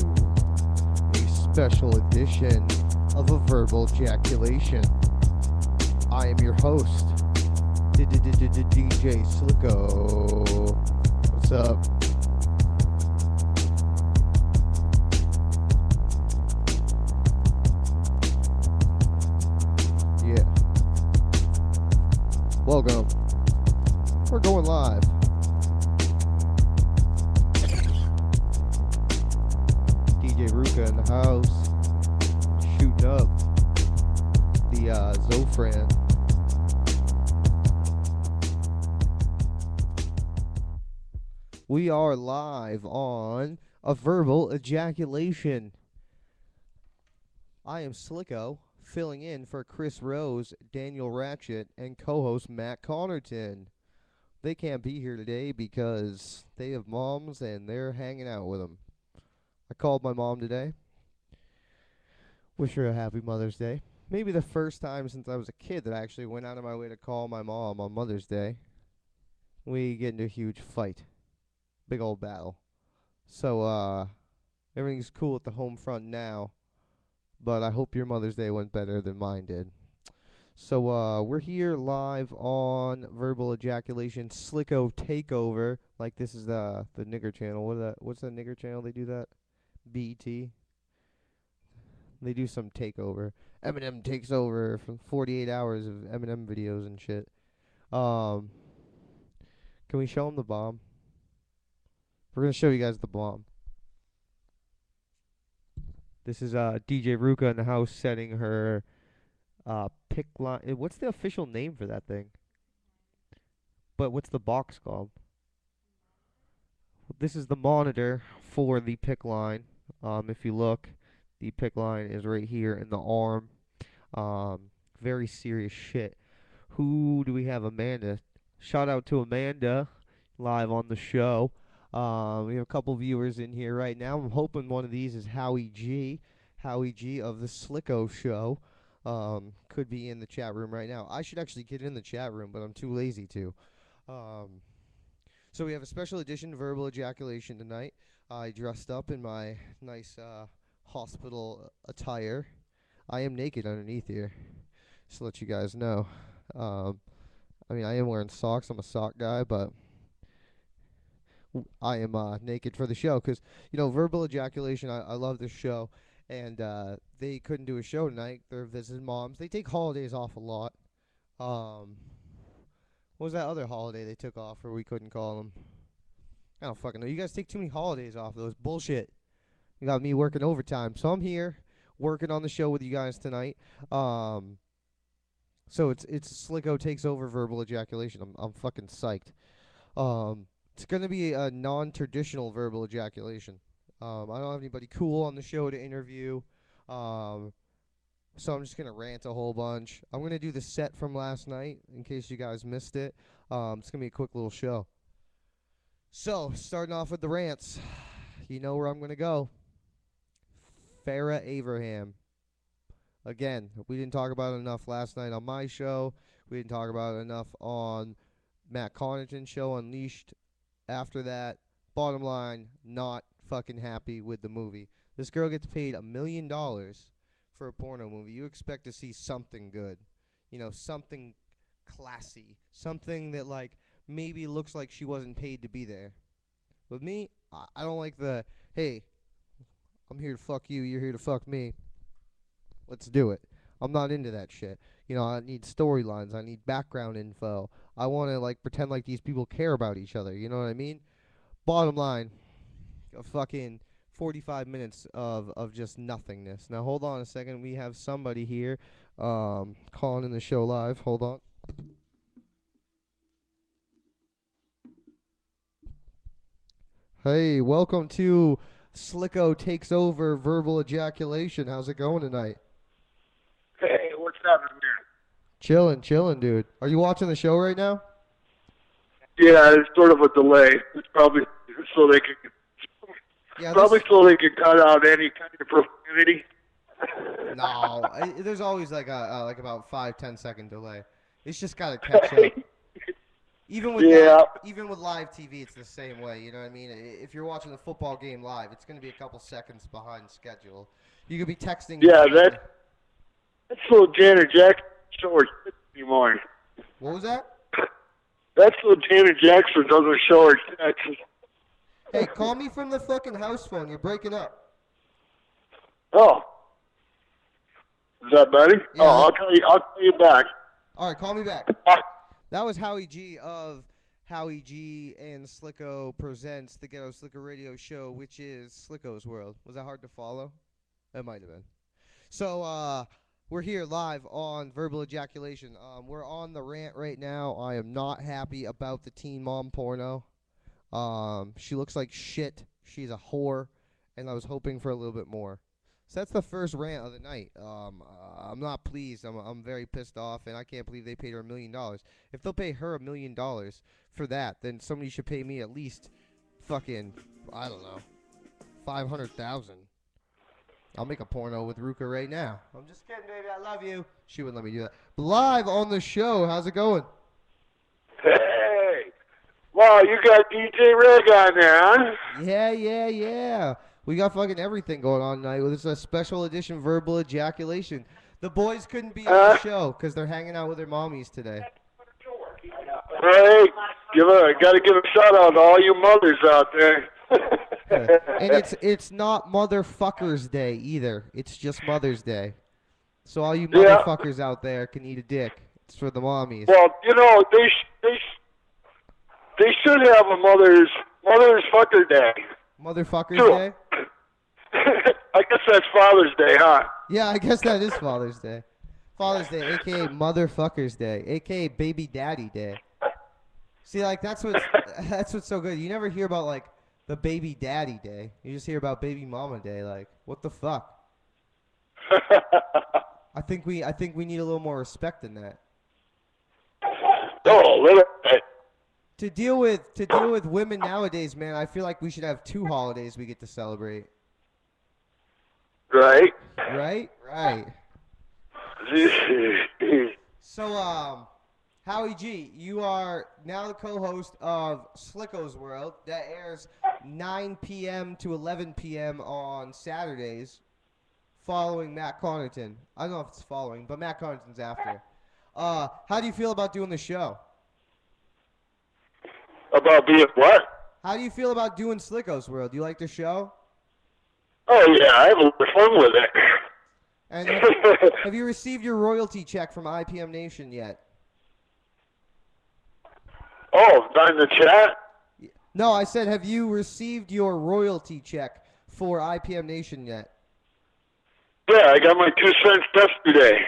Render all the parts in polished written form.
a special edition of a verbal ejaculation. I am your host, DJ SLiCKO. What's up? Yeah. Welcome. We're going live. DJ Ruka in the house, shooting up the Zofran. We are live on a verbal ejaculation. I am SLiCKO, filling in for Chris Rose, Daniel Ratchet, and co-host Matt Connerton. They can't be here today because they have moms and they're hanging out with them. I called my mom today. Wish her a happy Mother's Day. Maybe the first time since I was a kid that I actually went out of my way to call my mom on Mother's Day. We get into a huge fight. Big old battle. So, everything's cool at the home front now. But I hope your Mother's Day went better than mine did. So, we're here live on Verbal Ejaculation SLiCKO Takeover. Like this is the nigger channel. What's the nigger channel they do that? BET. They do some takeover. Eminem takes over from 48 hours of Eminem videos and shit. Can we show them the bomb? We're gonna show you guys the bomb. This is DJ Ruka in the house setting her pick line. What's the official name for that thing? But what's the box called? This is the monitor for the pick line. If you look, the pick line is right here in the arm. Very serious shit. Who do we have? Amanda. Shout out to Amanda, live on the show. We have a couple viewers in here right now. I'm hoping one of these is Howie G. Howie G of the SLiCKO show. Could be in the chat room right now. I should actually get in the chat room, but I'm too lazy to. So we have a special edition verbal ejaculation tonight. I dressed up in my nice hospital attire. I am naked underneath here, just to let you guys know. I mean, I am wearing socks. I'm a sock guy, but I am naked for the show because, you know, verbal ejaculation, I love this show. And they couldn't do a show tonight. They're visiting moms. They take holidays off a lot. What was that other holiday they took off or we couldn't call them? I don't fucking know. You guys take too many holidays off. Those bullshit. You got me working overtime. So I'm here working on the show with you guys tonight. So it's SLiCKO takes over verbal ejaculation. I'm fucking psyched. It's gonna be a non-traditional verbal ejaculation. I don't have anybody cool on the show to interview. So I'm just gonna rant a whole bunch. I'm gonna do the set from last night in case you guys missed it. It's gonna be a quick little show. So starting off with the rants, you know where I'm gonna go. Farrah Abraham. Again, we didn't talk about it enough last night on my show. We didn't talk about it enough on Matt Connerton's show, Unleashed. After that, bottom line, not fucking happy with the movie. This girl gets paid $1 million for a porno movie. You expect to see something good. You know, something classy. Something that, like, maybe looks like she wasn't paid to be there. With me, I don't like the, hey, I'm here to fuck you, you're here to fuck me. Let's do it. I'm not into that shit. You know, I need storylines. I need background info. I want to, like, pretend like these people care about each other. You know what I mean? Bottom line, a fucking 45 minutes of just nothingness. Now, hold on a second. We have somebody here calling in the show live. Hold on. Hey, welcome to SLiCKO Takes Over Verbal Ejaculation. How's it going tonight? Hey, what's happening here? Chilling, dude. Are you watching the show right now? Yeah, it's sort of a delay. It's probably so they can so they can cut out any kind of profanity. No, there's always like about 5-10 second delay. It's just gotta catch up. Even with Yeah. live TV, it's the same way. You know what I mean? If you're watching the football game live, it's going to be a couple seconds behind schedule. You could be texting your Yeah, friend. that's little Janet Jackson show her tits anymore. What was that? That's little Janet Jackson doesn't show her tits. Hey, call me from the fucking house phone. You're breaking up. Oh. Is that better? Yeah. Oh, I'll call you back. All right, call me back. That was Howie G of Howie G and SLiCKO presents the Ghetto SLiCKO radio show, which is SLiCKO's World. Was that hard to follow? It might have been. So, we're here live on Verbal Ejaculation. We're on the rant right now. I am not happy about the teen mom porno. She looks like shit. She's a whore, and I was hoping for a little bit more. So that's the first rant of the night. I'm not pleased. I'm very pissed off, and I can't believe they paid her $1 million. If they'll pay her $1 million for that, then somebody should pay me at least fucking, I don't know, $500,000. I'll make a porno with Ruka right now. I'm just kidding, baby. I love you. She wouldn't let me do that. But live on the show. How's it going? Hey. Wow, you got DJ Reg on there, huh? Yeah. We got fucking everything going on tonight. This is a special edition Verbal Ejaculation. The boys couldn't be on the show because they're hanging out with their mommies today. Right. Gotta give a shout out to all you mothers out there. And it's not Motherfuckers Day either. It's just Mother's Day. So all you motherfuckers out there can eat a dick. It's for the mommies. Well, you know, they should have a Mother's Fucker Day. Motherfuckers True. Day? I guess that's Father's Day, huh? Yeah, I guess that is Father's Day. Father's Day, a.k.a. Motherfuckers Day, a.k.a. Baby Daddy Day. See, like, that's what's so good. You never hear about, like, the Baby Daddy Day. You just hear about Baby Mama Day. Like, what the fuck? I think we need a little more respect than that. Oh, a little bit. To deal with women nowadays, man, I feel like we should have 2 holidays we get to celebrate. Right. So, Howie G, you are now the co-host of SLiCKO's World. That airs 9 p.m. to 11 p.m. on Saturdays, following Matt Connaughton. I don't know if it's following, but Matt Connaughton's after. How do you feel about doing the show? About being what? How do you feel about doing SLiCKO's World? Do you like the show? Oh, yeah, I have a lot of fun with it. And have you received your royalty check from IPM Nation yet? Oh, not in the chat? No, I said, have you received your royalty check for IPM Nation yet? Yeah, I got my 2 cents yesterday.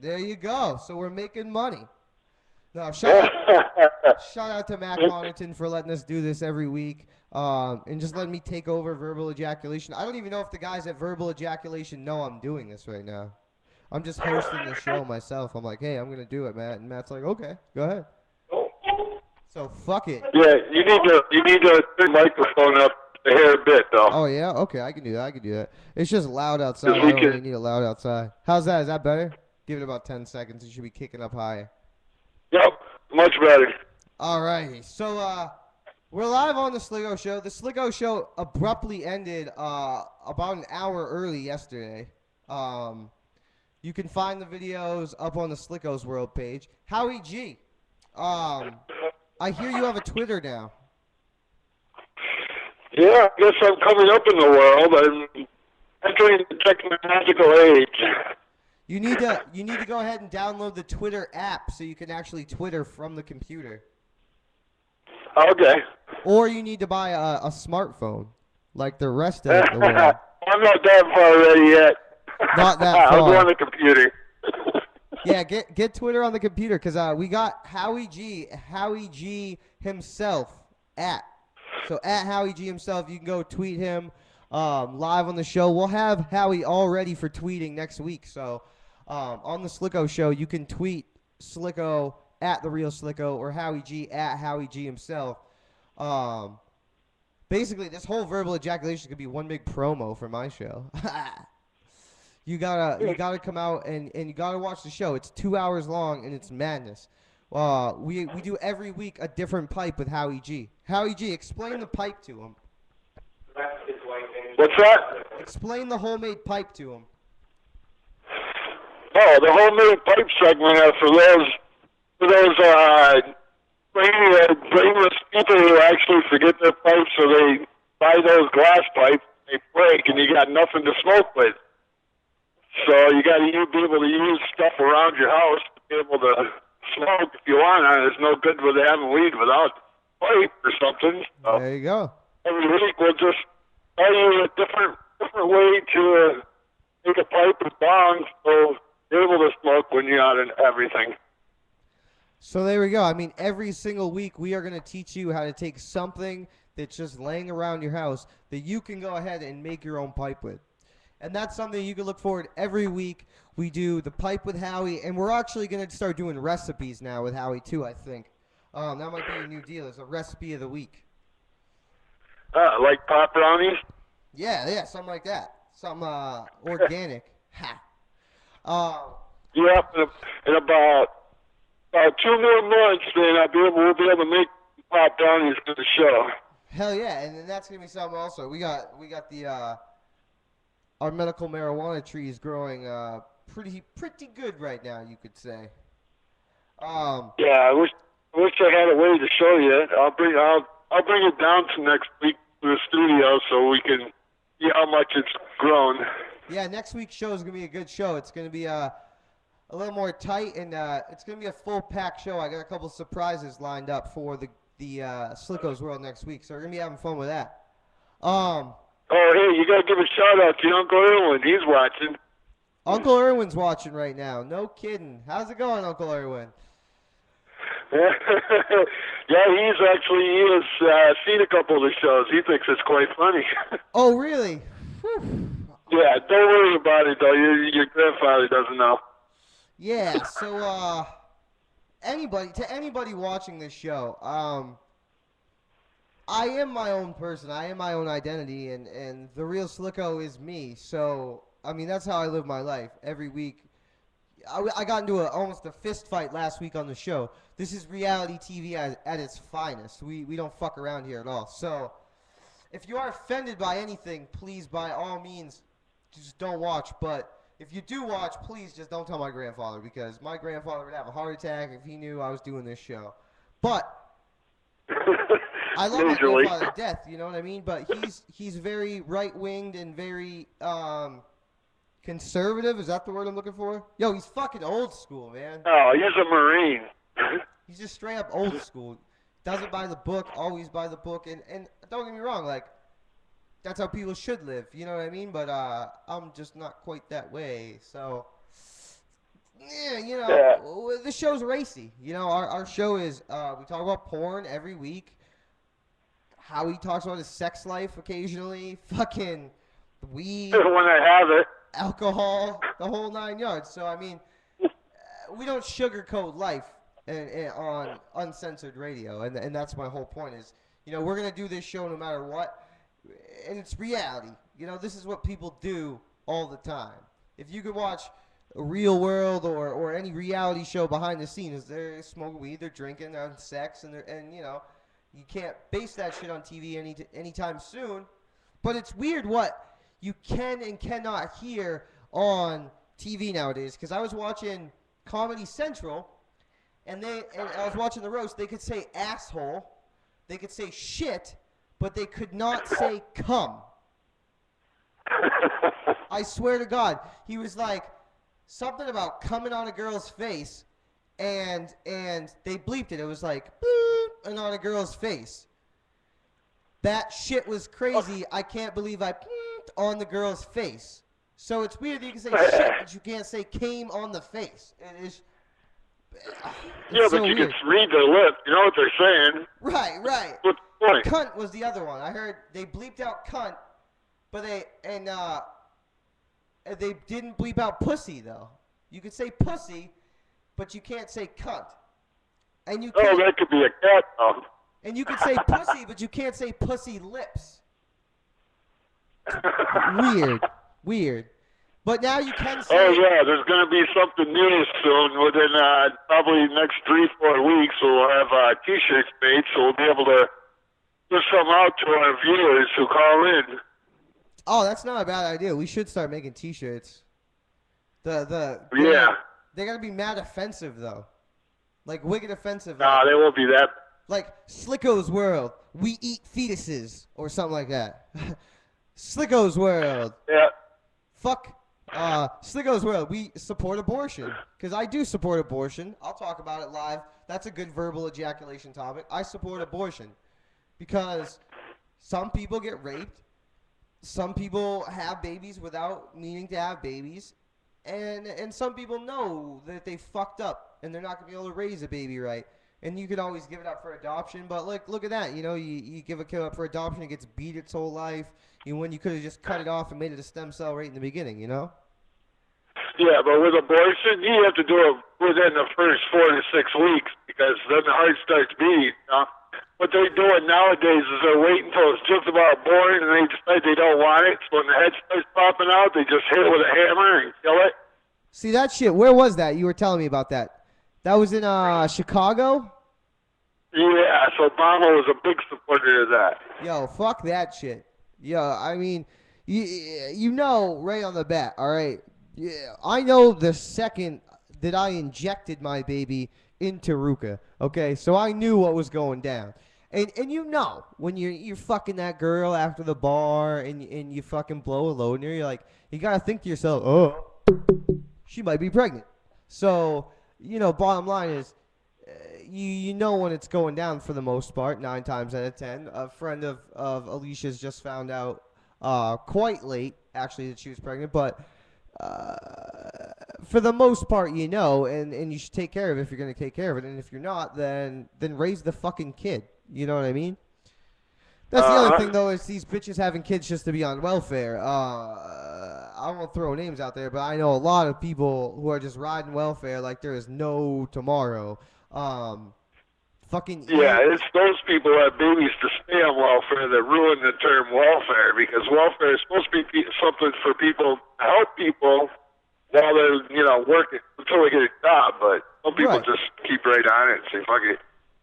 There you go. So we're making money. No, shout out to Matt Connaughton for letting us do this every week, and just letting me take over Verbal Ejaculation. I don't even know if the guys at Verbal Ejaculation know I'm doing this right now. I'm just hosting the show myself. I'm like, hey, I'm gonna do it, Matt, and Matt's like, okay, go ahead. So fuck it. Yeah, you need to turn the microphone up a hair a bit, though. Oh yeah, okay, I can do that. It's just loud outside. I don't really need it loud outside. How's that? Is that better? Give it about 10 seconds. It should be kicking up higher. Yep, much better. All righty. So, we're live on the SLiCKO show. The SLiCKO show abruptly ended about an hour early yesterday. You can find the videos up on the SLiCKO's World page. Howie G, I hear you have a Twitter now. Yeah, I guess I'm coming up in the world. I'm entering the technological age. You need to go ahead and download the Twitter app so you can actually Twitter from the computer. Okay. Or you need to buy a smartphone, like the rest of the world. I'm not that far ready yet. Not that far. I'll go on the computer. Yeah, get Twitter on the computer, because we got Howie G himself at Howie G himself. You can go tweet him live on the show. We'll have Howie all ready for tweeting next week. So on the SLiCKO show, you can tweet SLiCKO at The Real SLiCKO or Howie G at Howie G himself. Basically, this whole Verbal Ejaculation could be one big promo for my show. You gotta come out and you gotta watch the show. It's 2 hours long and it's madness. We do every week a different pipe with Howie G. Howie G, explain the pipe to him. What's that? Explain the homemade pipe to him. Oh, the homemade pipe segment is for those brainless people who actually forget their pipes, so they buy those glass pipes, they break, and you got nothing to smoke with. So you got to be able to use stuff around your house to be able to smoke if you want. It's no good with having weed without pipe or something. So there you go. every week we'll just tell you a different way to make a pipe with bongs so you're able to smoke when you're out and everything. So there we go. I mean, every single week we are going to teach you how to take something that's just laying around your house that you can go ahead and make your own pipe with. And that's something you can look forward every week. We do the pipe with Howie, and we're actually going to start doing recipes now with Howie too, I think. That might be a new deal. It's a recipe of the week. Like pop brownies? Yeah, something like that. Something organic. Ha. Yeah, in about 2 more months, then we'll be able to make pop brownies for the show. Hell yeah, and then that's gonna be something also. We got the our medical marijuana tree is growing pretty good right now, you could say. Yeah, I wish I had a way to show you it. I'll bring it down to next week to the studio so we can see how much it's grown. Yeah, next week's show is gonna be a good show. It's gonna be a little more tight, and it's gonna be a full pack show. I got a couple surprises lined up for the SLiCKO's World next week, so we're gonna be having fun with that. Oh, hey, you gotta give a shout out to Uncle Erwin. He's watching. Uncle Erwin's watching right now. No kidding. How's it going, Uncle Erwin? Yeah, he has seen a couple of the shows. He thinks it's quite funny. Oh, really? Whew. Yeah, don't worry about it though. Your grandfather doesn't know. Yeah, so anybody watching this show, I am my own person. I am my own identity, and the real SLiCKO is me. So, I mean, that's how I live my life every week. I got into almost a fist fight last week on the show. This is reality TV at its finest. We don't fuck around here at all. So, if you are offended by anything, please, by all means, just don't watch. But if you do watch, please just don't tell my grandfather, because my grandfather would have a heart attack if he knew I was doing this show. But I love my grandfather to death, you know what I mean? But he's very right-winged and very conservative. Is that the word I'm looking for? Yo, he's fucking old school, man. Oh, he's a Marine. He's just straight up old school. Doesn't buy the book, always buy the book. And don't get me wrong, like, that's how people should live, you know what I mean? But I'm just not quite that way. So, yeah, you know, the show's racy. You know, our show is, we talk about porn every week. Howie talks about his sex life occasionally. Fucking weed. When I have it. Alcohol, the whole 9 yards. So, I mean, we don't sugarcoat life on uncensored radio. And that's my whole point is, you know, we're going to do this show no matter what. And it's reality. You know, this is what people do all the time. If you could watch a Real World or any reality show behind the scenes, they're smoking weed, they're drinking, they're having sex, and you know, you can't base that shit on TV anytime soon. But it's weird what you can and cannot hear on TV nowadays. Because I was watching Comedy Central, and I was watching the roast. They could say asshole, they could say shit, but they could not say cum. I swear to God, he was like something about coming on a girl's face, and they bleeped it. It was like boop, and on a girl's face. That shit was crazy. I can't believe I on the girl's face. So it's weird that you can say shit, but you can't say came on the face. It is. Yeah, so but you weird. can read their lips. You know what they're saying. Right. What's the point? Cunt was the other one. I heard they bleeped out cunt, but they didn't bleep out pussy though. You could say pussy, but you can't say cunt. And you can't, that could be a cat though. And you could say pussy, but you can't say pussy lips. Weird. But now you can Oh say, yeah, there's going to be something new soon. Within probably next 3-4 weeks, we'll have T-shirts made, so we'll be able to give some out to our viewers who call in. oh, that's not a bad idea. We should start making T-shirts. Yeah. They gotta be mad offensive though, like wicked offensive. Nah, they won't be that. Like SLiCKO's World, we eat fetuses or something like that. SLiCKO's World, Yeah. fuck. SLiCKO's World, we support abortion because I do support abortion. I'll talk about it live. That's a good verbal ejaculation topic. I support abortion because some people get raped. Some people have babies without meaning to have babies. And some people know that they fucked up and they're not going to be able to raise a baby right. And you could always give it up for adoption. But look at that. You know, you give a kid up for adoption, it gets beat its whole life. When you could have just cut it off and made it a stem cell right in the beginning, you know? Yeah, but with abortion, you have to do it within the first 4 to 6 weeks because then the heart starts beating. What they're doing nowadays is they're waiting until it's just about born and they decide they don't want it. So when the head starts popping out, they just hit it with a hammer and kill it. See that shit? Where was that? You were telling me about that. That was in Chicago? Yeah, so Obama was a big supporter of that. Yo, fuck that shit. Yo, I mean, you know right on the bat, all right? Yeah, I know the second that I injected my baby into Ruka, okay? So I knew what was going down. And you know, when you're fucking that girl after the bar and you fucking blow a load in her, you're like, you gotta think to yourself, oh, she might be pregnant. So, you know, bottom line is, you know when it's going down for the most part, 9 times out of 10. A friend of Alicia's just found out quite late, actually, that she was pregnant, but for the most part, you know, and you should take care of it if you're going to take care of it. And if you're not, then raise the fucking kid. You know what I mean? That's the other thing, though, is these bitches having kids just to be on welfare. I won't throw names out there, but I know a lot of people who are just riding welfare like there is no tomorrow. It's those people who have babies to stay on welfare that ruin the term welfare because welfare is supposed to be something for people to help people while they're, working until they get a job. But some people just keep right on it and say, fuck it.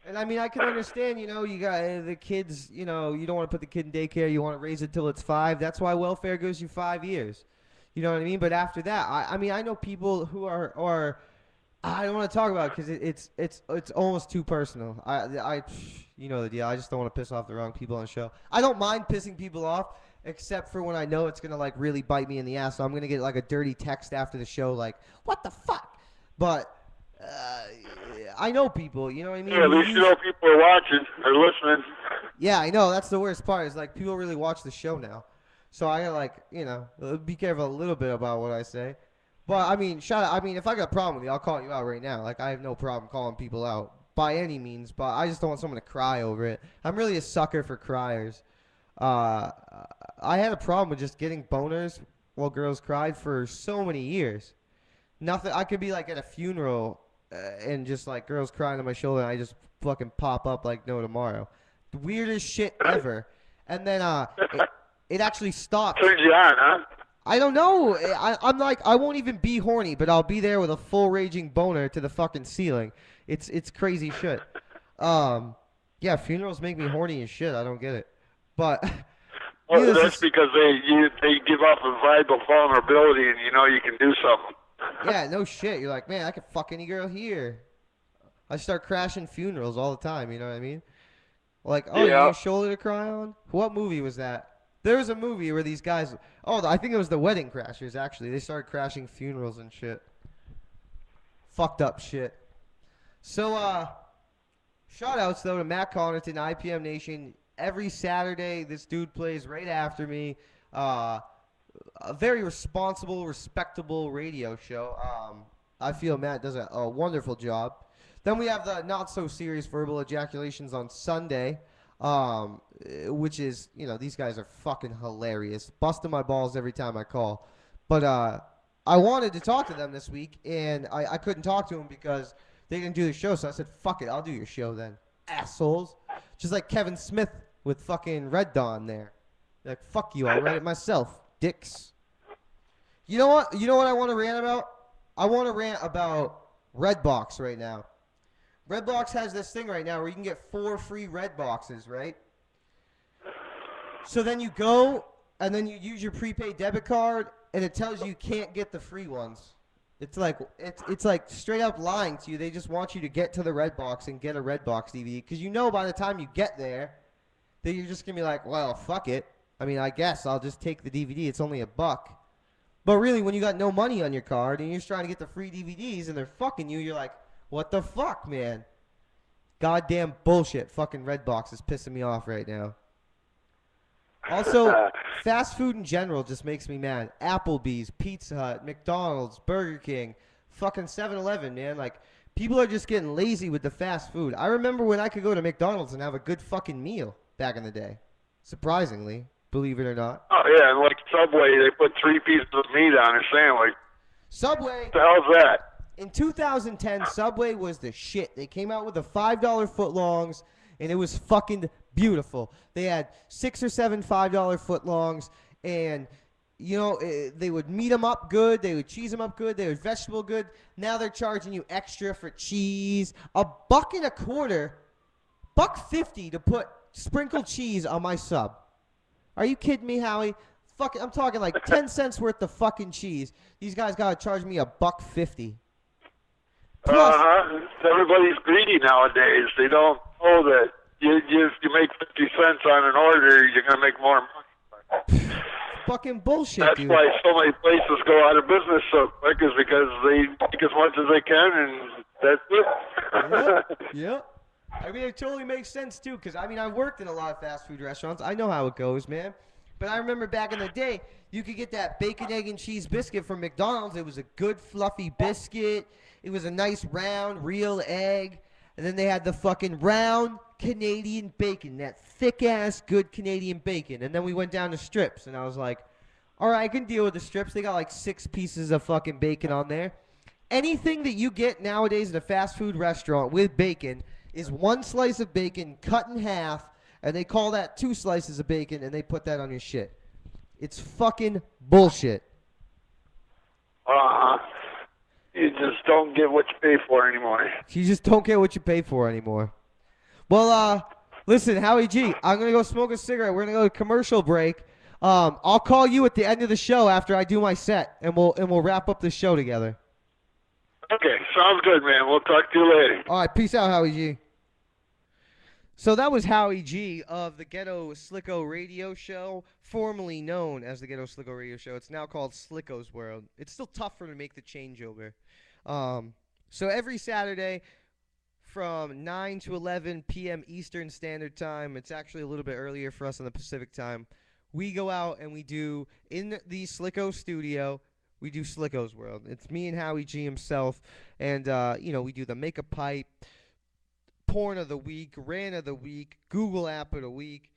And I mean, I can understand, you got the kids, you don't want to put the kid in daycare. You want to raise it till it's 5. That's why welfare goes you 5 years. You know what I mean? But after that, I mean, I know people who are I don't want to talk about it because it's almost too personal. You know the deal. I just don't want to piss off the wrong people on the show. I don't mind pissing people off, except for when I know it's gonna like really bite me in the ass. So I'm gonna get like a dirty text after the show, like "What the fuck?" But I know people. You know what I mean? Yeah, at least you know people are watching or listening. Yeah, I know. That's the worst part. Is like people really watch the show now. So I gotta be careful a little bit about what I say. But, I mean, if I got a problem with you, I'll call you out right now. Like, I have no problem calling people out by any means, but I just don't want someone to cry over it. I'm really a sucker for criers. I had a problem with just getting boners while girls cried for so many years. Nothing. I could be, like, at a funeral and just, like, girls crying on my shoulder, and I just fucking pop up like no tomorrow. The weirdest shit ever. And then it actually stopped. Turns you on, huh? I don't know. I'm like, I won't even be horny, but I'll be there with a full raging boner to the fucking ceiling. It's crazy shit. Yeah, funerals make me horny as shit. I don't get it. But well, that's because they give off a vibe of vulnerability, and you can do something. Yeah, no shit. You're like, man, I could fuck any girl here. I start crashing funerals all the time. You know what I mean? Like, oh, you have a shoulder to cry on? What movie was that? There was a movie where these guys... Oh, I think it was the Wedding Crashers, actually. They started crashing funerals and shit. Fucked up shit. So, shout-outs, though, to Matt Connaughton, IPM Nation. Every Saturday, this dude plays right after me. A very responsible, respectable radio show. I feel Matt does a wonderful job. Then we have the not-so-serious verbal ejaculations on Sunday. Which is, these guys are fucking hilarious. Busting my balls every time I call. But I wanted to talk to them this week, and I couldn't talk to them because they didn't do the show. So I said, fuck it, I'll do your show then. Assholes. Just like Kevin Smith with fucking Red Dawn there. Like, fuck you, I'll write it myself. Dicks. You know what? You know what I want to rant about? I want to rant about Redbox right now. Redbox has this thing right now where you can get 4 free Red boxes, right? So then you go and then you use your prepaid debit card and it tells you can't get the free ones. It's like straight up lying to you. They just want you to get to the Redbox and get a Redbox DVD because you know by the time you get there that you're just gonna be like, well, fuck it. I mean, I guess I'll just take the DVD. It's only $1. But really, when you got no money on your card and you're just trying to get the free DVDs and they're fucking you, you're like, what the fuck, man? Goddamn bullshit. Fucking Redbox is pissing me off right now. Also, fast food in general just makes me mad. Applebee's, Pizza Hut, McDonald's, Burger King, fucking 7-Eleven, man. Like, people are just getting lazy with the fast food. I remember when I could go to McDonald's and have a good fucking meal back in the day. Surprisingly, believe it or not. Oh, yeah, and like Subway, they put 3 pieces of meat on a sandwich. Subway. What the hell's that? In 2010, Subway was the shit. They came out with the $5 footlongs, and it was fucking beautiful. They had 6 or 7 $5 footlongs, and, you know, they would meat them up good. They would cheese them up good. They would vegetable good. Now they're charging you extra for cheese. $1.25, $1.50 to put sprinkled cheese on my sub. Are you kidding me, Howie? Fucking, I'm talking like 10 cents worth of fucking cheese. These guys gotta charge me $1.50. Everybody's greedy nowadays. They don't know that you make 50 cents on an order, you're gonna make more money. Fucking bullshit, That's dude. why so many places go out of business so quick, is because they make as much as they can, and that's it. Yep. I mean, it totally makes sense, too, because, I mean, I've worked in a lot of fast food restaurants. I know how it goes, man. But I remember back in the day, you could get that bacon, egg, and cheese biscuit from McDonald's. It was a good, fluffy biscuit. It was a nice, round, real egg. And then they had the fucking round Canadian bacon, that thick-ass, good Canadian bacon. And then we went down to strips, and I was like, all right, I can deal with the strips. They got like 6 pieces of fucking bacon on there. Anything that you get nowadays in a fast food restaurant with bacon is 1 slice of bacon cut in half, and they call that 2 slices of bacon, and they put that on your shit. It's fucking bullshit. You just don't get what you pay for anymore. You just don't get what you pay for anymore. Well, listen, Howie G, I'm going to go smoke a cigarette. We're going to go to commercial break. I'll call you at the end of the show after I do my set, and we'll wrap up the show together. Okay, sounds good, man. We'll talk to you later. All right, peace out, Howie G. So that was Howie G of the Ghetto SLiCKO Radio Show, formerly known as the Ghetto SLiCKO Radio Show. It's now called SLiCKO's World. It's still tough for him to make the changeover. So every Saturday from 9 to 11 p.m. Eastern Standard Time, it's actually a little bit earlier for us on the Pacific Time, we go out and we do, in the SLiCKO studio, we do SLiCKO's World. It's me and Howie G himself, and, we do the Makeup Pipe, Porn of the Week, Rant of the Week, Google App of the Week,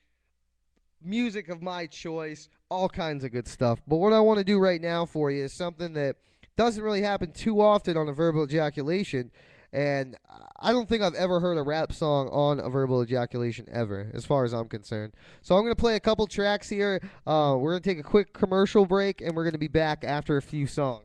music of my choice, all kinds of good stuff. But what I want to do right now for you is something that doesn't really happen too often on a verbal ejaculation, and I don't think I've ever heard a rap song on a verbal ejaculation ever, as far as I'm concerned. So I'm going to play a couple tracks here. We're going to take a quick commercial break, and we're going to be back after a few songs.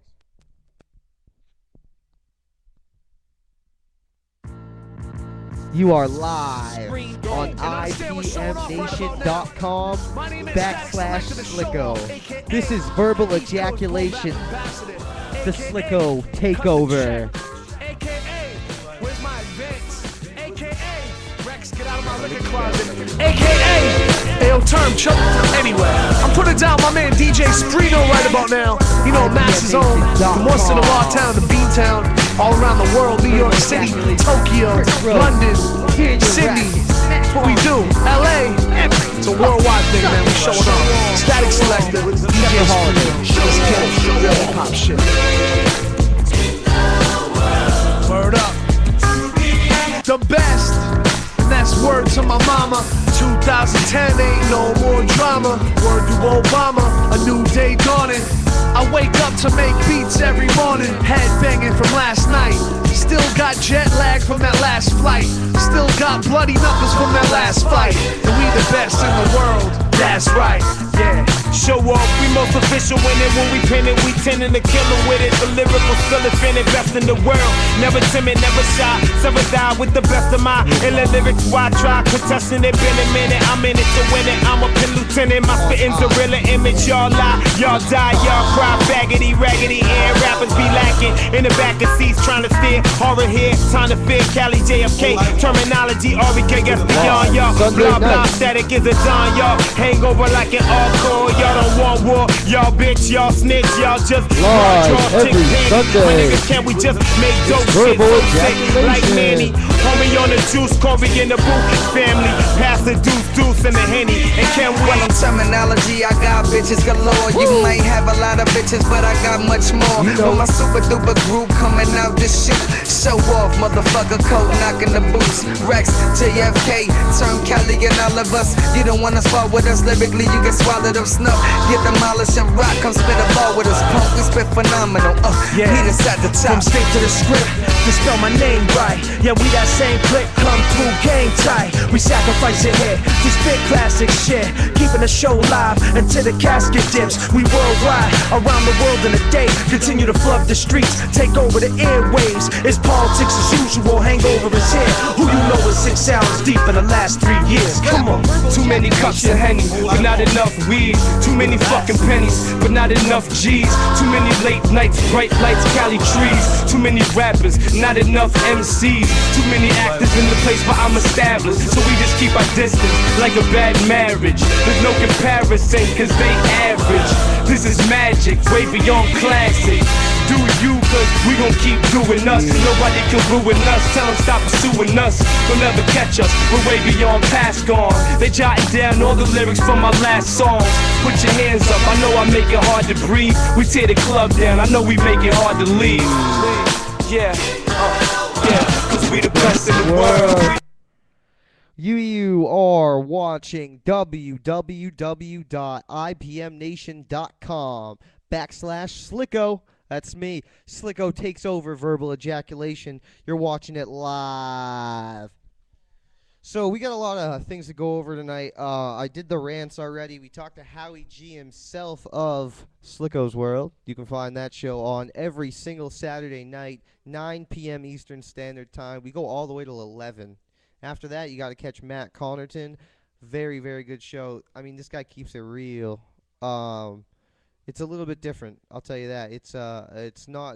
You are live on IPMNation.com/SLiCKO. This is Verbal Ejaculation, the SLiCKO Takeover. Where's my advance? AKA Rex, get out of my liquor closet. AKA Ayo Term Chuck. Anyway, I'm putting down my man DJ Sprino right about now. You know, Max's own, from Boston to Raw Town to Bean Town, all around the world, New York City, Tokyo, London, Sydney. That's what we do. LA, it's a worldwide thing, man. We showing up. Static Selector, DJ Holiday, just kidding, hip hop shit. Word up. The best, and that's word to my mama. 2010 ain't no more drama. Word to Obama, a new day dawning. I wake up to make beats every morning. Head banging from last night. Still got jet lag from that last flight. Still got bloody knuckles from that last fight. And we the best in the world, that's right, yeah. Show off, we most official in it. When we pin it, we tending to kill it with it. The lyrical skill is finna best in the world. Never timid, never shy. Never die with the best of my illa lyrics. Why try contesting it? Been a minute, I'm in it to win it. I'm a pin lieutenant. My spitting's a real image. Y'all lie, y'all die, y'all cry. Faggoty, raggedy, and rappers be lacking in the back of seats trying to steer. Horror here, time to fear. Cali, JFK, terminology, RBK, guess beyond y'all. Blah blah, static is a dawn, y'all. Hangover like an encore. Y'all don't want war, y'all bitch, y'all snitch, y'all just live every Sunday. My niggas, can we just make dope shit so sick like Manny? Homie on the juice, Corey in the booth, family. Pass the deuce and the Henny. And can we? Well, on terminology, I got bitches galore. You might have a lot of bitches, but I got much more. With my super duper group coming out to shoot. Show off, motherfucker, code knocking the boots. Rex, JFK, term Cali and all of us. You don't wanna spar with us lyrically, you get swallowed up snuff. Get demolished and rock, come spit a ball with us. Punk, we spit phenomenal. Yeah. Meet us at the top. Come straight to the script, to spell my name right. Yeah, we that same click, come through game tight. We sacrifice your head to spit classic shit. Keeping the show live until the casket dips. We worldwide, around the world in a day. Continue to flood the streets, take over the airwaves. It's politics as usual, hangover is here. Who you know is 6 hours deep in the last 3 years? Come on. Too many cups of Henny, but not enough weed. Too many fucking pennies, but not enough G's. Too many late nights, bright lights, Cali trees. Too many rappers, not enough MCs. Too many actors in the place, but I'm established. So we just keep our distance, like a bad marriage. There's no comparison, cause they average. This is magic, way beyond classic. Do you, cause we gon' keep doing us. Nobody can ruin us, tell them stop pursuing us. They'll never catch us, we're way beyond past gone. They jotting down all the lyrics from my last songs. Put your hands up, I know I make it hard to breathe. We tear the club down, I know we make it hard to leave. Yeah, cause we the best in the world. You are watching www.ipmnation.com/SLiCKO. That's me. SLiCKO takes over verbal ejaculation. You're watching it live. So we got a lot of things to go over tonight. I did the rants already. We talked to Howie G himself of SLiCKO's World. You can find that show on every single Saturday night, 9 p.m. Eastern Standard Time. We go all the way till 11. After that, you got to catch Matt Connerton. Very, very good show. I mean, this guy keeps it real. It's a little bit different, I'll tell you that. It's not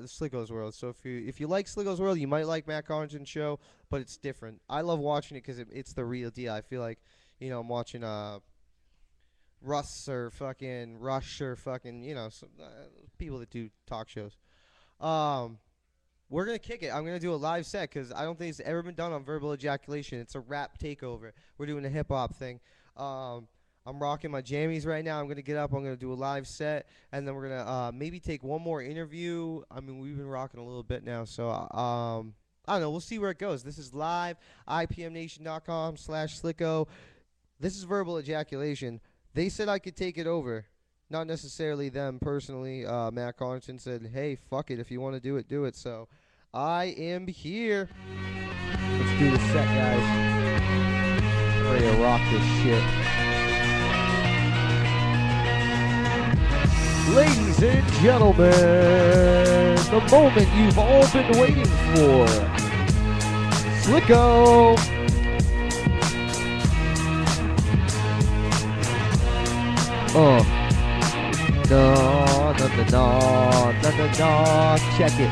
SLiCKO's World. So if you like SLiCKO's World, you might like Matt Connerton's show, but it's different. I love watching it because it's the real deal. I feel like, I'm watching Rush or fucking, some, people that do talk shows. We're going to kick it. I'm going to do a live set because I don't think it's ever been done on verbal ejaculation. It's a rap takeover. We're doing a hip-hop thing. I'm rocking my jammies right now. I'm going to get up. I'm going to do a live set. And then we're going to maybe take one more interview. I mean, we've been rocking a little bit now. So, I don't know. We'll see where it goes. This is live. ipmnation.com/SLiCKO. This is verbal ejaculation. They said I could take it over. Not necessarily them personally. Matt Connerton said, hey, fuck it. If you want to do it, do it. So, I am here. Let's do the set, guys. I'm ready to rock this shit. Ladies and gentlemen, the moment you've all been waiting for. SLiCKO. No. Check it.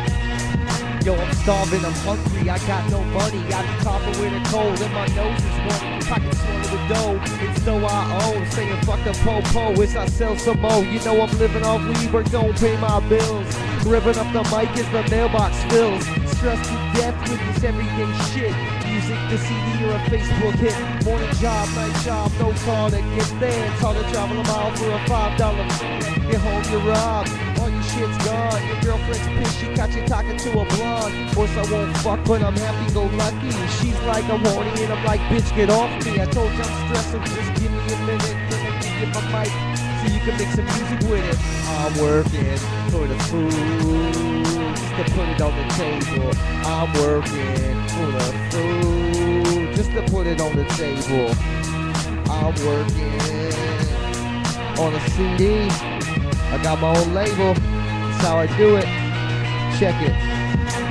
Yo, I'm starving, I'm hungry, I got no money. I be coughing with a cold and my nose is running. Pockets full of the dough, it's dough I own. Saying fuck the po-po, as I sell some more. You know I'm living off leave or don't pay my bills. Ripping up the mic as the mailbox fills. Stressed to death with this everyday shit. Music, the CD, or a Facebook hit. Morning job, night job, no car to get there. It's hard to travel a mile for a $5 fare. Get home, you're robbed. All your shit's gone. Your girlfriend's pissed, she got you talking to a blonde. Course I won't fuck, but I'm happy-go-lucky. She's like, I'm horny, and I'm like, bitch, get off me. I told you I'm stressed, so just give me a minute. Then I give you my mic, so you can make some music with it. I'm working for the food, just to put it on the table. I'm working for the food, just to put it on the table. I'm working on a CD. I got my own label. That's how I do it. Check it.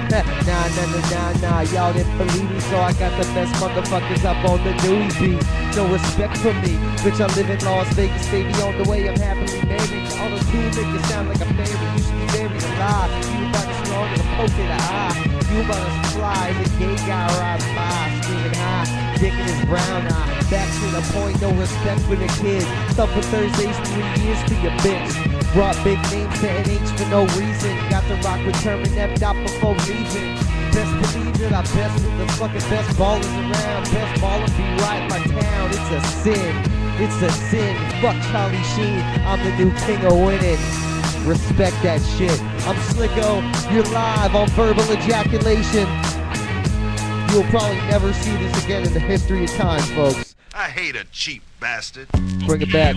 Nah, y'all didn't believe me, so I got the best motherfuckers up on the news beat. No respect for me, bitch, I live in Las Vegas, baby, on the way, I'm happily married. All the cool make you sound like a fairy, you should be buried alive. You about to snort in a poke in the eye. You about to fly as a gay guy rides by, screaming high, dick in his brown eye. Back to the point, no respect for the kid. Stuff for Thursdays, 3 years for your bitch. Brought big names to NH for no reason. Got the rock with Terminep dot before leaving. Best believe that I best with the fucking best ballers around. Best baller be right in my town. It's a sin. It's a sin. Fuck Charlie Sheen. I'm the new king of winning. Respect that shit. I'm SLiCKO. You're live on Verbal Ejaculation. You'll probably never see this again in the history of time, folks. I hate a cheap bastard. Bring it back.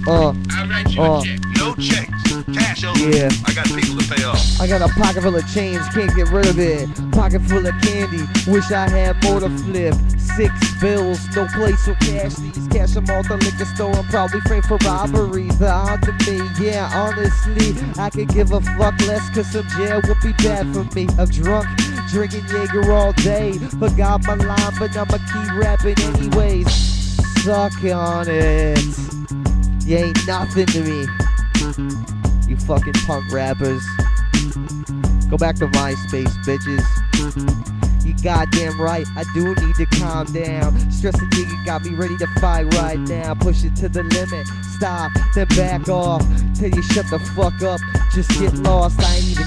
I'll write you a check. No checks. Cash only. Yeah. I got people to pay off. I got a pocket full of chains, can't get rid of it. Pocket full of candy, wish I had more to flip. 6 bills, no place to cash these. Cash them all at the liquor store, I'm probably framed for robberies. They're on to me, yeah, honestly, I could give a fuck less, cause some jail would be bad for me. I'm drunk, drinking Jaeger all day. Forgot my line, but I'ma keep rapping anyways. Suck on it. You ain't nothing to me. You fucking punk rappers. Go back to MySpace, bitches. You goddamn right, I do need to calm down. Stressing nigga got me ready to fight right now. Push it to the limit, stop, then back off. Till you shut the fuck up, just get lost. I ain't even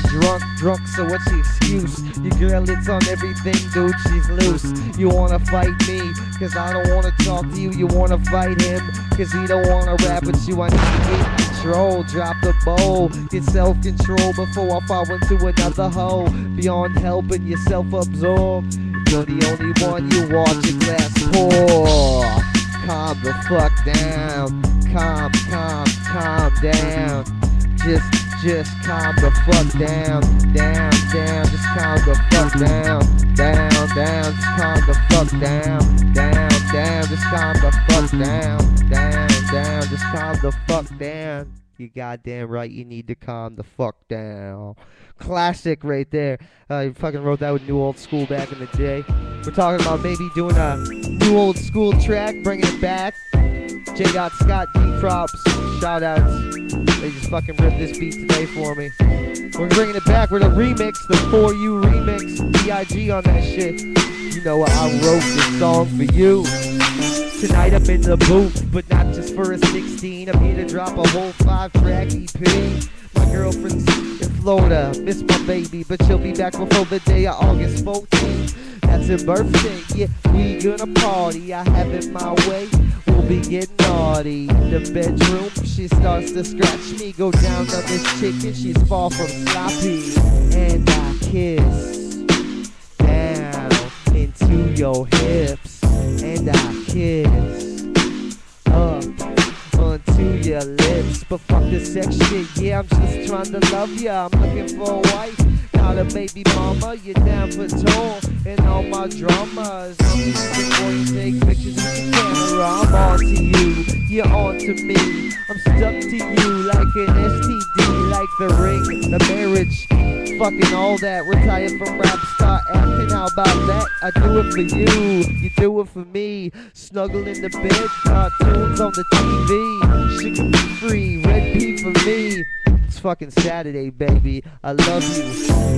drunk, so what's the excuse? Your girl, it's on everything, dude, she's loose. You wanna fight me, cause I don't wanna talk to you. You wanna fight him, cause he don't wanna rap with you. I need to get control, drop the bowl. Get self-control before I fall into another hole. Beyond helping yourself absorb, you're the only one you watch your glass pour. Calm the fuck down. Calm down. Just calm the fuck down. Down, just calm the fuck down. Down, just calm the fuck down. Down, just calm the fuck down. Down, just calm the fuck down. You goddamn right, you need to calm the fuck down. Classic right there. You fucking wrote that with New Old School back in the day. We're talking about maybe doing a New Old School track, bringing it back. J. Scott, D. Props, shout outs. They just fucking ripped this beat today for me. We're bringing it back with a remix, the For You remix. B.I.G. on that shit. You know I wrote this song for you. Tonight I'm in the booth, but not just for a 16. I'm here to drop a whole 5-track EP. My girlfriend's in Florida, miss my baby, but she'll be back before the day of August 14th. That's her birthday, yeah, we gonna party. I have it my way, we'll be getting naughty. In the bedroom, she starts to scratch me. Go down on this chicken, she's far from sloppy. And I kiss down into your hips. And I kiss up onto your lips. But fuck the sex shit, yeah, I'm just trying to love ya. I'm looking for a wife, not a baby mama. You're down for tour and all my dramas. Before you take pictures with the camera, I'm on to you, you're on to me. I'm stuck to you like an STD, like the ring, the marriage, fucking all that. Retired from rap, start acting, how about that? I do it for you, you do it for me. Snuggle in the bed, cartoons on the TV. Sugar be free, red pea for me. It's fucking Saturday, baby, I love you.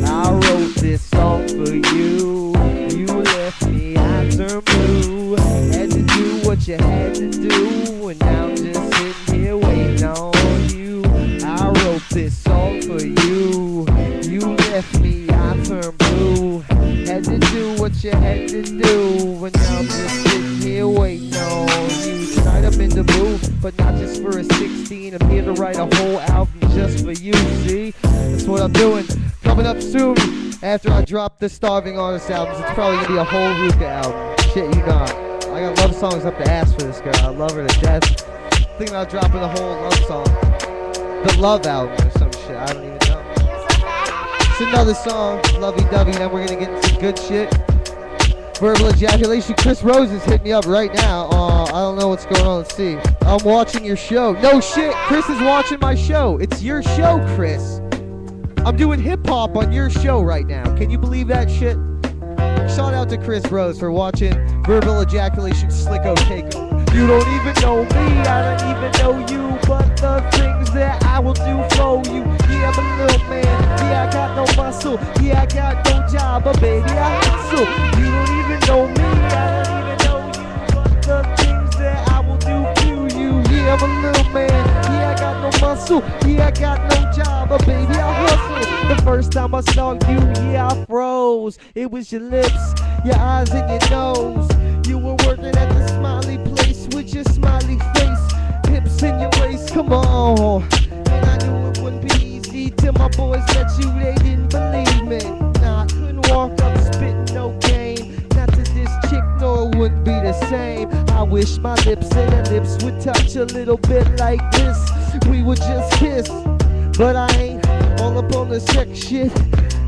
I wrote this song for you. You left me, I turned blue. Had to do what you had to do, and now I'm just sitting here waiting on you. I wrote this song for you. You left me, I turned blue. Had to do what you had to do, and now I'm just sitting here waiting on you. Tonight I'm in the booth, but not just for a 16. I'm here to write a whole album just for you, see? That's what I'm doing. Coming up soon, after I drop the Starving Artist albums, it's probably gonna be a whole Ruka album. Shit, you know. I got love songs up the ass for this girl. I love her to death. Thinking about dropping a whole love song. The Love album or some shit, I don't even know. It's another song, lovey-dovey, then we're gonna get into some good shit. Verbal ejaculation. Chris Rose is hitting me up right now. I don't know what's going on. Let's see. I'm watching your show. No shit. Chris is watching my show. It's your show, Chris. I'm doing hip hop on your show right now. Can you believe that shit? Shout out to Chris Rose for watching Verbal Ejaculation SLiCKO Takeover. You don't even know me, I don't even know you, but the things that I will do for you. Yeah, I'm a little man, yeah, I got no muscle, yeah, I got no job, but baby, I hustle. You don't even know me, I don't even know you, but the things that I will do to you. Yeah, I'm a little man, yeah, I got no muscle, yeah, I got no job, but baby, I hustle. The first time I saw you, yeah, I froze. It was your lips, your eyes, and your nose. You were working at the smiley place with your smiley face, hips in your waist, come on. And I knew it wouldn't be easy till my boys met you, they didn't believe me. Nah, I couldn't walk up spitting no game, not to this chick, no, it wouldn't be the same. I wish my lips and her lips would touch a little bit like this. We would just kiss, but I ain't all up on the sex shit,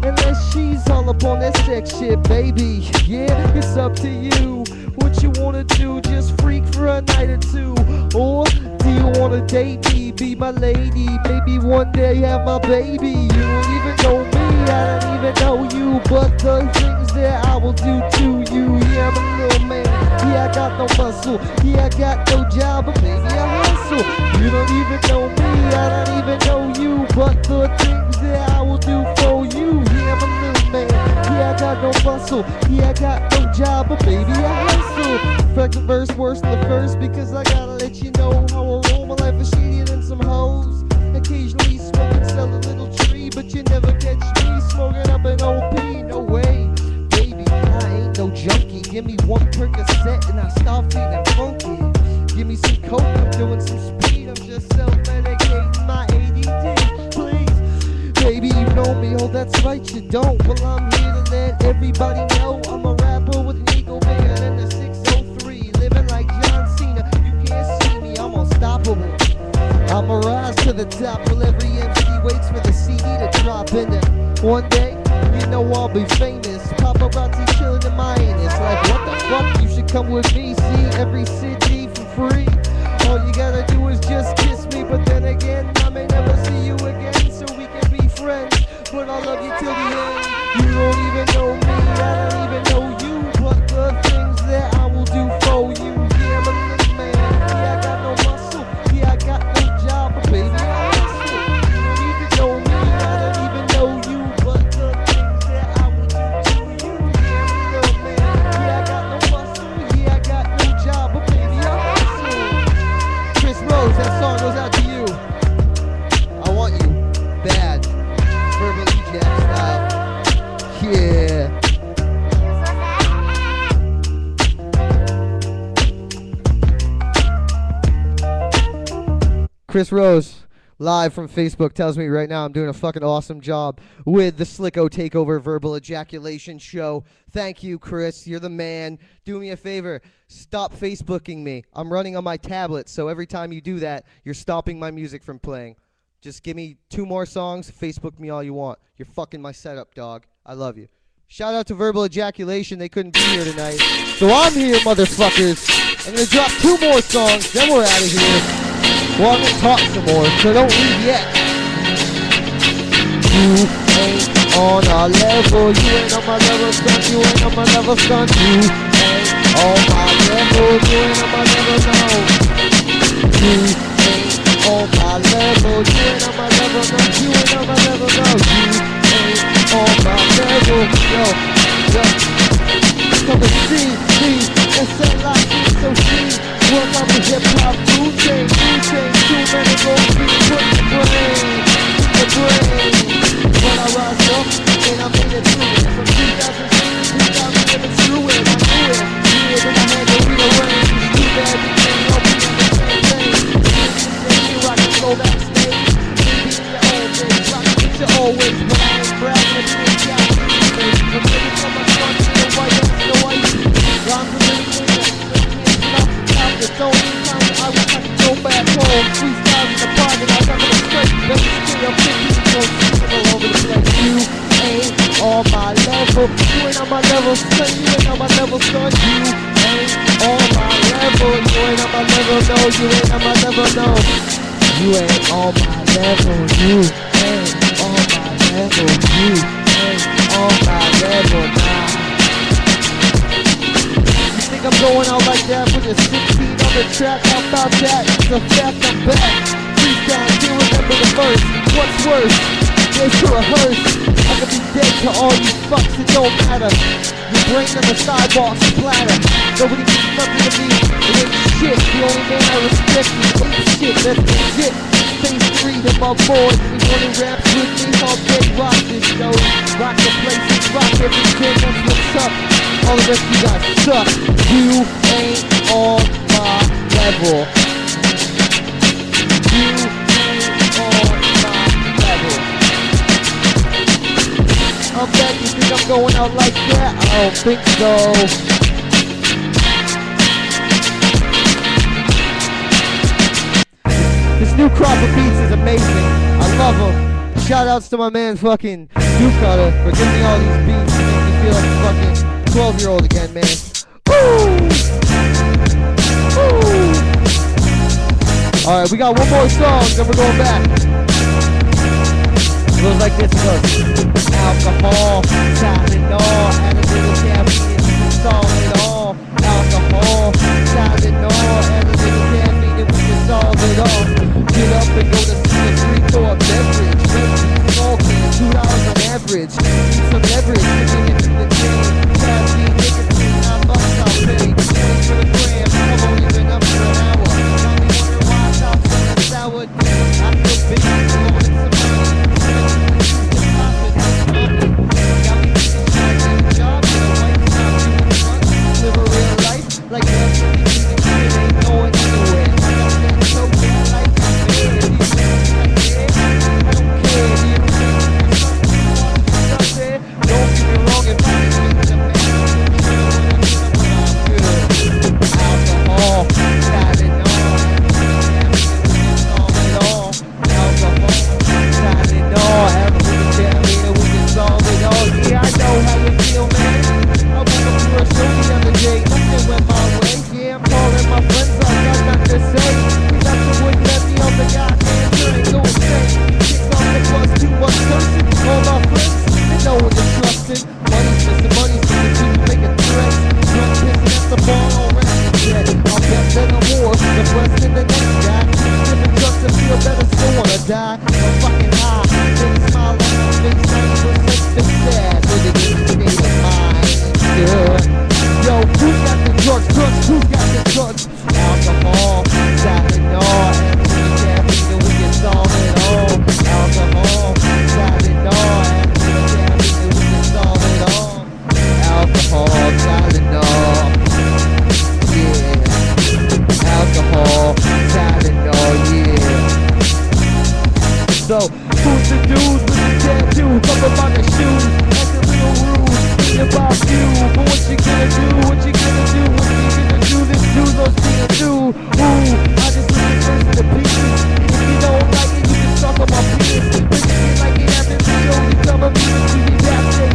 unless she's all up on that sex shit, baby. Yeah, it's up to you. What you wanna do, just freak for a night or two? Or do you wanna date me, be my lady, maybe one day have my baby? You don't even know me, I don't even know you, but the things that I will do to you. Yeah, I'm a little man, yeah, I got no muscle, yeah, I got no job, but baby, I hustle. You don't even know me, I don't even know you, but the things that I will do for you. Yeah, I'm a little man, yeah, I got no muscle, yeah, I got no job, but baby, I hustle. Second verse worse than the first, because I gotta let you know how I roll. My life is shadier than some hoes. Occasionally smoke and sell a little tree, but you never catch me smoking up an OP. No way, baby, I ain't no junkie. Give me one Percocet and I start feeling funky. Give me some coke, I'm doing some speed. I'm just self-medicating my ADD. Please, baby, you know me. Oh, that's right, you don't. Well, I'm here to let everybody know I'm a rapper with an ego bigger than the 603. Living like John Cena, you can't see me, I'm unstoppable. I'ma rise to the top while every MC waits for the CD to drop. And then one day, you know I'll be famous. Paparazzi chilling in my anus. Like, what the fuck? You should come with me. See every CD for free. All you gotta do is just kiss me. But then again, I may never see you again, so we can be friends. But I'll love you till the end. You don't even know me, I don't even know you, but the things that I will do for you. Yeah, I'm a little man, yeah, I got no muscle, yeah, I got no job, but baby, I hustle. You don't even know me, I don't even know you, but the things that I will do to you. Yeah, I'm a little man, yeah, I got no muscle, yeah, I got no job, but baby, I hustle. Chris Rose, that song goes out to you. I want you bad, verbal eject style. Yeah. Chris Rose, live from Facebook, tells me right now I'm doing a fucking awesome job with the SLiCKO Takeover Verbal Ejaculation Show. Thank you, Chris. You're the man. Do me a favor. Stop Facebooking me. I'm running on my tablet, so every time you do that, you're stopping my music from playing. Just give me 2 more songs. Facebook me all you want. You're fucking my setup, dog. I love you. Shout out to Verbal Ejaculation. They couldn't be here tonight. So I'm here, motherfuckers. I'm going to drop 2 more songs, then we're out of here. Well, I'm going to talk some more, so don't leave yet. You ain't on our level. You ain't on my level, son. You ain't on my level, son. You ain't on my level. You ain't on my level, no. You ain't on my level. You ain't on my level, no. You ain't on my level, no. You ain't on my level, yo. Come and see me, SLiCKO, so see. Welcome to hip-hop, food chain, too many goals being put in the brain. When I rise up, and I made it through it. From 2006 to 2011, through it, I knew it. Yeah, then I had to rearrange. Too bad we can't all be on the same thing. Here I can go backstage. Maybe in your old days, rockin' with you always, but I ain't bragging, I ain't counting. I'm ready for my son to the white ass, the white. I'm really clean. It's only time I wish I could go back home. Freestyle in the pocket, I got it straight. Let me stay up 50, so all over the place. You ain't on my level. level. You ain't on my level, son. You ain't on my level, son. You ain't on my level. You ain't on my level, no. You ain't on my level, no. You ain't on my level. You ain't on my level. You ain't on my level, nah. You think I'm going out like that with a 16 on the track? How about that? It's a fact, I'm back. Freestyle, you remember the verse. What's worse? There's to rehearse. I could be dead to all you fucks, it don't matter. Your brain on the sidewalk splatter. Nobody means nothing to me. It ain't shit. The only man I respect is ain't shit. That's legit. Phase 3 to my boys. If you wanna rap with me, all day rock this show. Rock the place and rock everything. That's what's up. All the rest of you guys suck. You ain't on my level. You ain't on my level. I'm back, you think I'm going out like that? I don't think so. This new crop of beats is amazing. I love them. Shout outs to my man fucking Cutter for giving me all these beats and making me feel like a fucking 12-year-old again, man. Woo! Woo! Alright, we got one more song, then we're going back. It goes like this, it goes. Alcohol, Tylenol, and a little caffeine, you can solve it all. Alcohol, Tylenol, and a little caffeine, and we can solve it all. Get up and go to see a three-door beverage. Small can, $2 on average. Need some leverage, giving it to the chain. Caffeine, nicotine, $9 I'll pay. 20 for the gram, I've only been up for an hour. Got me wondering why I stopped selling sour days. I feel big, blowing some money. Live a real life like that's what you think it ain't going anywhere. I got that so bad like I'm bad. These things I care, I don't care. Do you think it's up there? Don't get me wrong, if I can make the man, I'm good. Alcohol, Tylenol, we can solve it all. Alcohol, Tylenol, we can solve it all. Yeah, I know how you feel, man. I woke up to a show the other day, nothing went my way. Yeah, I'm calling my friends, I got nothing to say. You got to wouldn't let me on the goddamn train, go insane. Kicks off the bus, too much cursing. All my friends, they know what they're trusting. Money's missing, money's missing, people making threats. Drunk pissing at the bar, all resting yet. I'll bet that I'm more depressed than the next guy. Different drugs to feel better, still wanna die. I'm fucking high, then smile on my face, 90% still sad. Living in the state of mind. Yo, who's got the drugs? Who's got the drugs? Alcohol, Tylenol, and we caffeine, and we can solve it all. Alcohol, Tylenol, and we caffeine, and we can solve it all. Alcohol, Tylenol, yeah. Alcohol, Tylenol, yeah. So, who's the dude with the tattoo? Come up on the shoes, that's a little rude. About you, but what you gonna do? What you gonna do? What you gonna do? This dude's being new. Ooh, I just listen first to the pieces. If you don't like it, you can suck on my penis. But if you like it after the show, you come up here and see me backstage,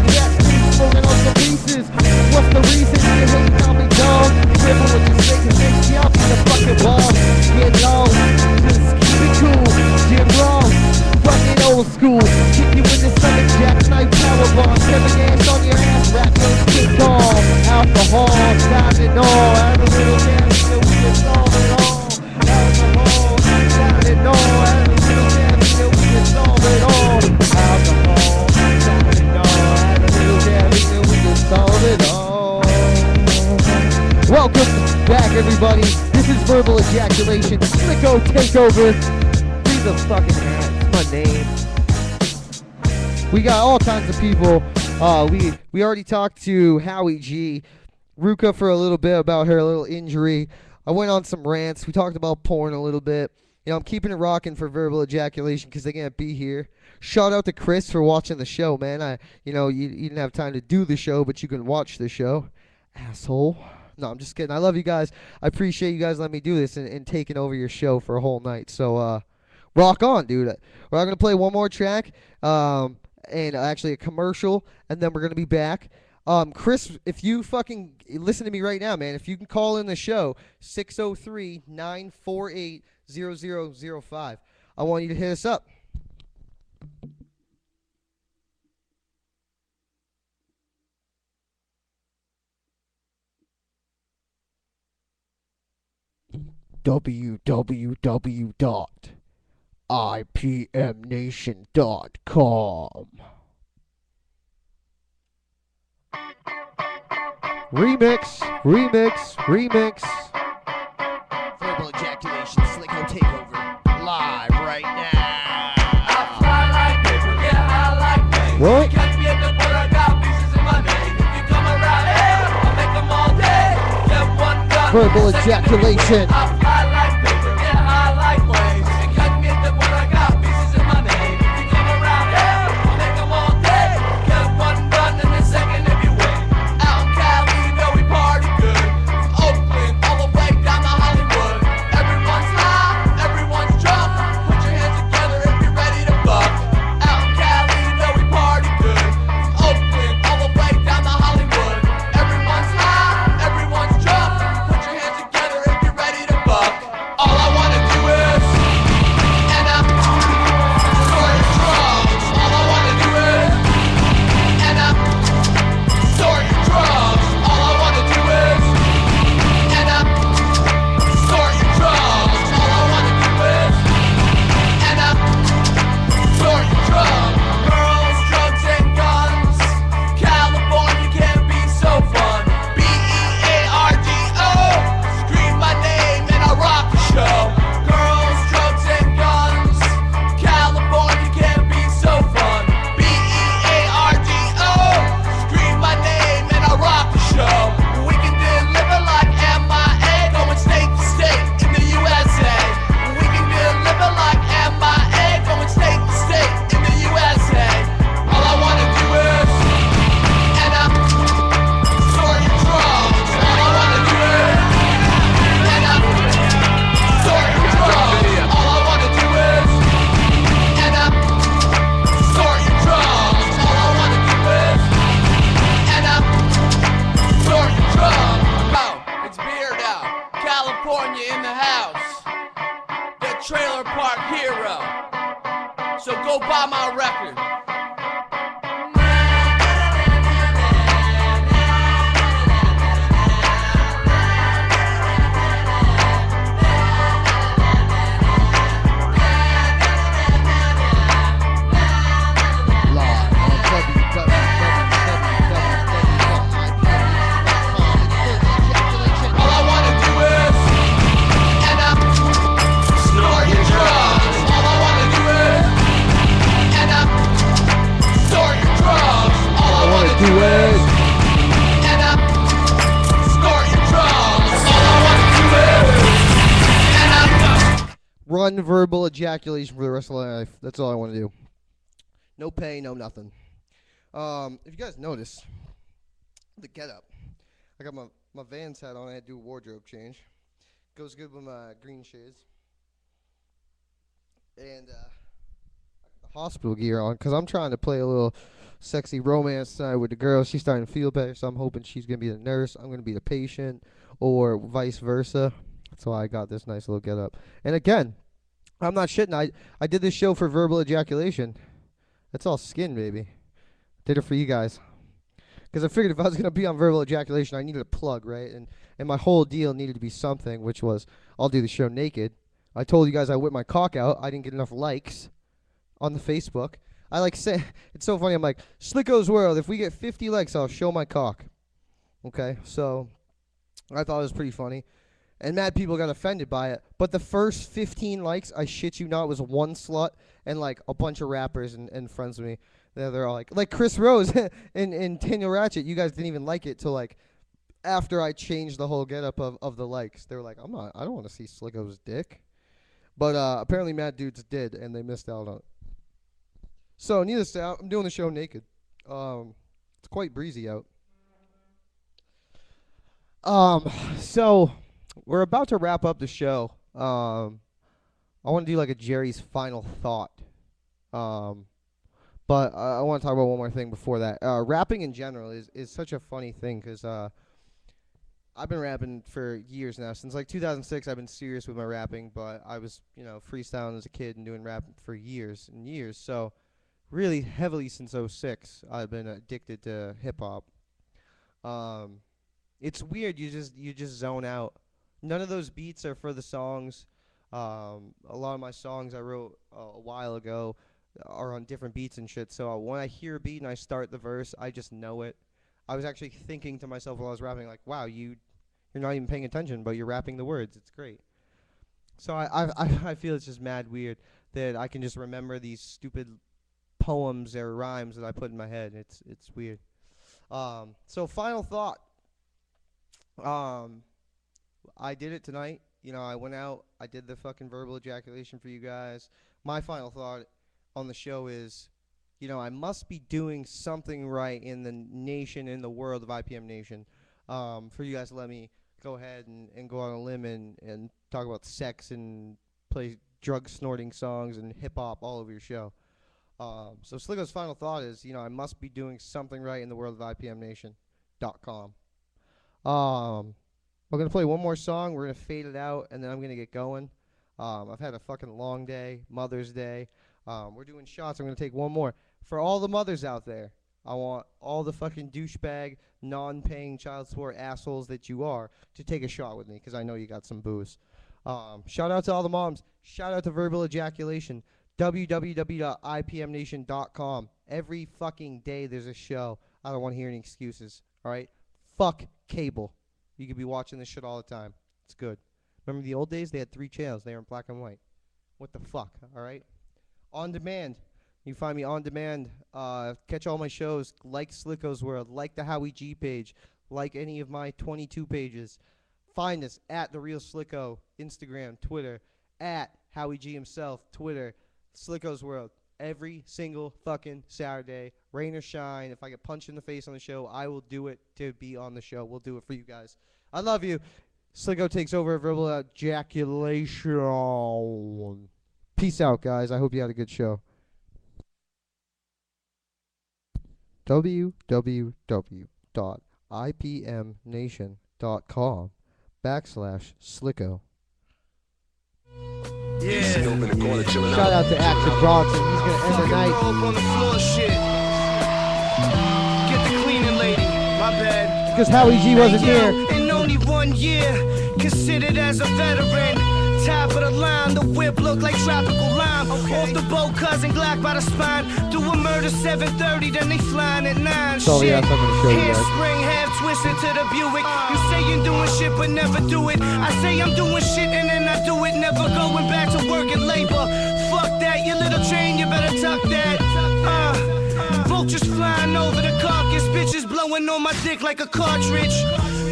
smoking on some pieces. What's the reason you hate on me, dog? Careful what you say, cause next year I'll be the fucking bomb. Get low, just keep it cool. Get wrong, fucking old school. Kick you in the stomach, jackknife, power bomb. 7 ass on your ass. Rap games kick off, alcohol, Tylenol, add a little caffeine and we can solve it all. Alcohol, Tylenol, add a little caffeine and we can solve it all. Alcohol, Tylenol, add a little caffeine and we can solve it all. Welcome back, everybody. This is Verbal Ejaculation. SLiCKO Takeover. Free the fucking hat. It's my name. We got all kinds of people. We already talked to Howie G, Ruka for a little bit about her little injury. I went on some rants. We talked about porn a little bit. You know, I'm keeping it rocking for Verbal Ejaculation because they can't be here. Shout out to Chris for watching the show, man. You didn't have time to do the show, but you can watch the show. Asshole. No, I'm just kidding. I love you guys. I appreciate you guys letting me do this and taking over your show for a whole night. So, rock on, dude. We're going to play one more track. and actually a commercial, and then we're gonna be back. Chris, if you fucking listen to me right now, man, if you can call in the show 603-948-0005, I want you to hit us up. www.ipmnation.com. Remix. Verbal ejaculation, SLiCKO takeover, live right now. I fly like paper, get high like pain. What? You catch me at the border, I got pieces in my name. If you come around here, I'll make them all day. Get one gun. Verbal ejaculation. I fly like paper, get high like planes. You catch me at the border, I got pieces in my name. If you come around here, I'll make them all day. Get one gun in a second if you wait. Out in Cali, you know we party good. Oakland, all the way down to Hollywood. Everyone's high, everyone's drunk. Put your hands together if you're ready to fuck. Out in Cali, you know we party good. Oakland, all the way down to Hollywood. Everyone's high, everyone's drunk. Put your hands together if you're ready to fuck. All I wanna do is end up sort of drugs. All I wanna do is end up sort of drugs. All I wanna do is end up sort of drugs. All I wanna do is end up sort of drugs. Girls, drugs, and guns. California can be so fun. BEARDO. Scream my name and I'll rock the show. Girls, drugs, and guns. California can be so fun. BEARDO. Scream my name and I'll rock the show. We can deliver like MIA, going state to state in the USA. We can deliver like MIA, going state to state in the USA. All I wanna do is end up sort of drugs. All I wanna do is end up sort of drugs. All I wanna do is end up sort of drugs. All I wanna do is end up sort of drugs. Oh, it's Beard Out, California in the house. The Trailer Park Hero. So go buy my record. Live on www.ipmnation.com. All I wanna do is end up snorting drugs. All I wanna do is end up snorting drugs. All I wanna do is end up snorting drugs. All I wanna do is end up. Run verbal ejaculation for the rest of my life. That's all I want to do. No pay, no nothing. If you guys notice, the getup. I got my Vans hat on. I had to do a wardrobe change. Goes good with my green shades. And I got the hospital gear on because I'm trying to play a little sexy romance tonight with the girl. She's starting to feel better, so I'm hoping she's going to be the nurse. I'm going to be the patient, or vice versa. That's why I got this nice little getup. And again, I'm not shitting. I did this show for verbal ejaculation. That's all skin, baby. Did it for you guys. Because I figured if I was going to be on verbal ejaculation, I needed a plug, right? And my whole deal needed to be something, which was I'll do the show naked. I told you guys I whipped my cock out. I didn't get enough likes on the Facebook. I like say it's so funny. I'm like, SLiCKO's World. If we get 50 likes, I'll show my cock. Okay, so I thought it was pretty funny. And mad people got offended by it. But the first 15 likes, I shit you not, was one slut and like a bunch of rappers and friends with me. They're all like Chris Rose and Daniel Ratchet. You guys didn't even like it till like after I changed the whole getup of the likes. They were like, I don't want to see SLiCKO's dick. But apparently mad dudes did, and they missed out on it. So needless to say, I'm doing the show naked. It's quite breezy out. So we're about to wrap up the show. I want to do like a Jerry's final thought. But I want to talk about one more thing before that. Rapping in general is such a funny thing because I've been rapping for years now. Since like 2006, I've been serious with my rapping, but I was, freestyling as a kid and doing rap for years and years. So really heavily since '06, I've been addicted to hip hop. It's weird. You just zone out. None of those beats are for the songs. A lot of my songs I wrote a while ago are on different beats and shit. So when I hear a beat and I start the verse, I just know it. I was actually thinking to myself while I was rapping, like, wow, you're not even paying attention, but you're rapping the words. It's great. So I feel it's just mad weird that I can just remember these stupid poems or rhymes that I put in my head. It's weird. So final thought. I did it tonight. I went out. I did the fucking verbal ejaculation for you guys. My final thought on the show is, I must be doing something right in the nation, in the world of IPM Nation, for you guys to let me go ahead and go on a limb and talk about sex and play drug-snorting songs and hip-hop all over your show. So SLiCKO's final thought is, I must be doing something right in the world of IPMNation.com. We're going to play one more song. We're going to fade it out, and then I'm going to get going. I've had a fucking long day, Mother's Day. We're doing shots. I'm going to take one more. For all the mothers out there, I want all the fucking douchebag, non-paying child support assholes that you are to take a shot with me, because I know you got some booze. Shout out to all the moms. Shout out to Verbal Ejaculation. www.ipmnation.com. Every fucking day there's a show. I don't want to hear any excuses. All right? Fuck cable. You could be watching this shit all the time. It's good. Remember the old days? They had 3 channels. They were in black and white. What the fuck? All right? On demand. You find me on demand. Catch all my shows. Like SLiCKO's World. Like the Howie G page. Like any of my 22 pages. Find us at The Real SLiCKO. Instagram, Twitter. At Howie G himself. Twitter. SLiCKO's World. Every single fucking Saturday. Rain or shine. If I get punched in the face on the show, I will do it to be on the show. We'll do it for you guys. I love you. SLiCKO takes over Verbal Ejaculation. Peace out, guys. I hope you had a good show. www.ipmnation.com/SLiCKO. Yeah. Shout out to Action Bronson. He's going to end the night. Rope on the floor, shit. Get the cleaning lady. My bad. Because Howie G wasn't here. In only 1 year, considered as a veteran. Top of the line, the whip look like tropical lime. Off the boat, cousin Glock by the spine. Do a murder 7:30, then they flying at 9. That's all we have something to show you guys. Spring half twisted to the Buick. You say you're doing shit but never do it. I say I'm doing shit and then I do it. Never going back to work and labor. Fuck that, you little chain, you better tuck that. Vultures flying over the carcass. Bitches blowing on my dick like a cartridge.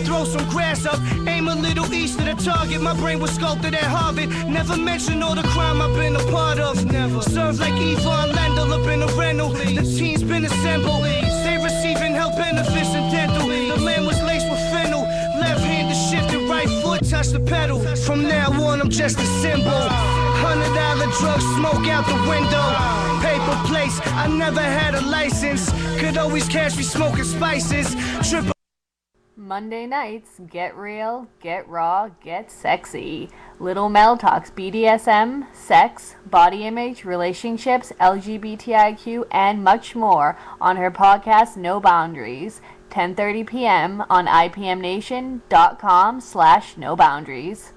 Throw some grass up, aim a little east of the target. My brain was sculpted at Harvard. Never mention all the crime I've been a part of. Never served like Yvonne Lendl up in a rental. The team's been assembled. They receiving health benefits and dental. The land was laced with fennel. Left hand to shift and right foot touch the pedal. From now on, I'm just a symbol. $100 drugs, smoke out the window. Paper plates, I never had a license. Could always catch me smoking spices. Triple Monday nights, get real, get raw, get sexy. Little Mel talks BDSM, sex, body image, relationships, LGBTIQ, and much more on her podcast No Boundaries, 10:30 p.m. on ipmnation.com/noboundaries.